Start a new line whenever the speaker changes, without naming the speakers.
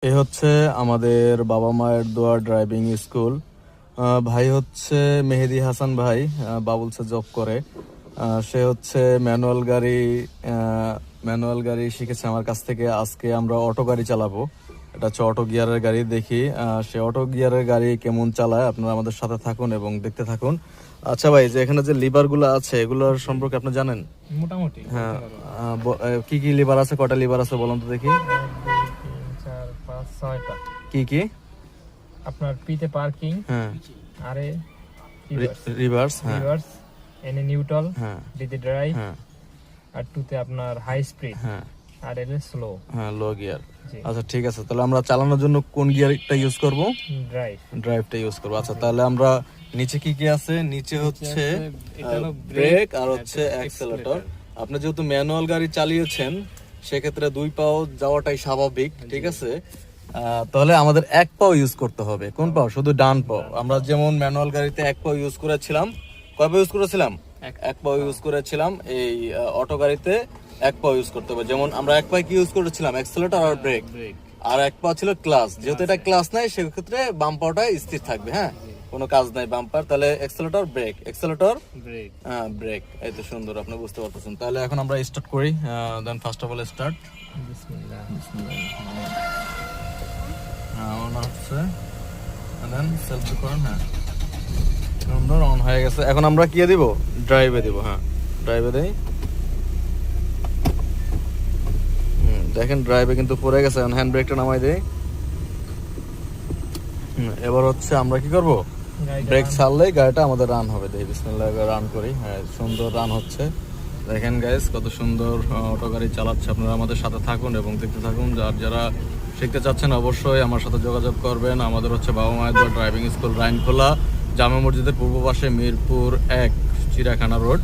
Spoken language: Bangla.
এ হচ্ছে আমাদের বাবা মায়ের দোয়া ড্রাইভিং স্কুল। ভাই হচ্ছে মেহেদি হাসান ভাই, বাবুলসে জব করে। সে হচ্ছে ম্যানুয়াল গাড়ি শিখেছে আমার কাছ থেকে। আজকে আমরা অটো গাড়ি চালাবো। এটা হচ্ছে অটো গিয়ারের গাড়ি। দেখি সে অটো গিয়ারের গাড়ি কেমন চালায়। আপনারা আমাদের সাথে থাকুন এবং দেখতে থাকুন। আচ্ছা ভাই, যে এখানে যে লিভার গুলো আছে এগুলোর সম্পর্কে আপনি জানেন?
মোটামুটি
হ্যাঁ। কি কি লিভার আছে, কয়টা লিভার আছে বলুন তো দেখি।
1 2 3 4 5 6টা।
কি কি?
আপনার পিতে পার্কিং,
হ্যাঁ।
আরে
রিভার্স। হ্যাঁ।
রিভার্স, এনে নিউট্রাল,
হ্যাঁ।
ডিতে ড্রাইভ,
হ্যাঁ।
আর টুতে আপনার হাই স্পিড,
হ্যাঁ।
আর এলে স্লো।
হ্যাঁ, লো গিয়ার।
জি,
আচ্ছা ঠিক আছে, তাহলে আমরা চালানোর জন্য কোন গিয়ারটা ইউজ করব?
ড্রাইভ।
ড্রাইভটা ইউজ করব। আচ্ছা তাহলে আমরা নিচে কি কি আছে? নিচে হচ্ছে
এটা হলো
ব্রেক আর হচ্ছে অ্যাক্সেলেটর। আপনি যেহেতু ম্যানুয়াল গাড়ি চালিয়েছেন সেক্ষেত্রে দুই পাও যাওয়াটাই স্বাভাবিক, ঠিক আছে? তাহলে আমাদের এক পাও ইউজ করতে হবে। কোন পাও? শুধু ডান পাও। আমরা যেমন ম্যানুয়াল গাড়িতে এক পাও ইউজ করেছিলাম। কয় পাও ইউজ করেছিলাম? এক পাও ইউজ করেছিলাম। এই অটো গাড়িতে এক পাও ইউজ করতে হবে। যেমন আমরা এক পায়ে কি ইউজ করেছিলাম? অ্যাক্সেলেটর আর ব্রেক। আর এক পা ছিল ক্লাচ। যেহেতু এটা ক্লাচ নাই সেক্ষেত্রে বাম পাটা স্থির থাকবে। হ্যাঁ, কোনো কাজ নাই বাম্পার। তাহলে অ্যাক্সেলেটর ব্রেক, অ্যাক্সেলেটর
ব্রেক।
হ্যাঁ ব্রেক। এই তো সুন্দর, আপনি বুঝতে পারতেছেন। তাহলে এখন আমরা স্টার্ট করি। দেন ফার্স্ট অফ অল স্টার্ট।
বিসমিল্লাহ।
হ্যাঁ, অন হচ্ছে। দেন সেলফ করেন। হ্যাঁ, সুন্দর, অন হয়ে গেছে। এখন আমরা কি দিব? ড্রাইভে দিব। হ্যাঁ, ড্রাইভে দেই। দেখেন ড্রাইভে কিন্তু পড়ে গেছে। এখন হ্যান্ড ব্রেকটা নামাই দেই। এবার হচ্ছে আমরা কি করব? ব্রেক ছাড়লেই গাড়িটা আমাদের রান হবে। দেখি বিসমিল্লাহ রান করি। হ্যাঁ, সুন্দর রান হচ্ছে। দেখেন গাইস কত সুন্দর অটো গাড়ি চালাচ্ছে। আপনারা আমাদের সাথে থাকুন এবং দেখতে থাকুন। আর যারা শিখতে চাচ্ছেন অবশ্যই আমার সাথে যোগাযোগ করবেন। আমাদের হচ্ছে বাবা মায়ের দোয়া ড্রাইভিং স্কুল, রাইনখোলা জামে মসজিদের পূর্ব পাশে, মিরপুর 1, চিড়িয়াখানা রোড।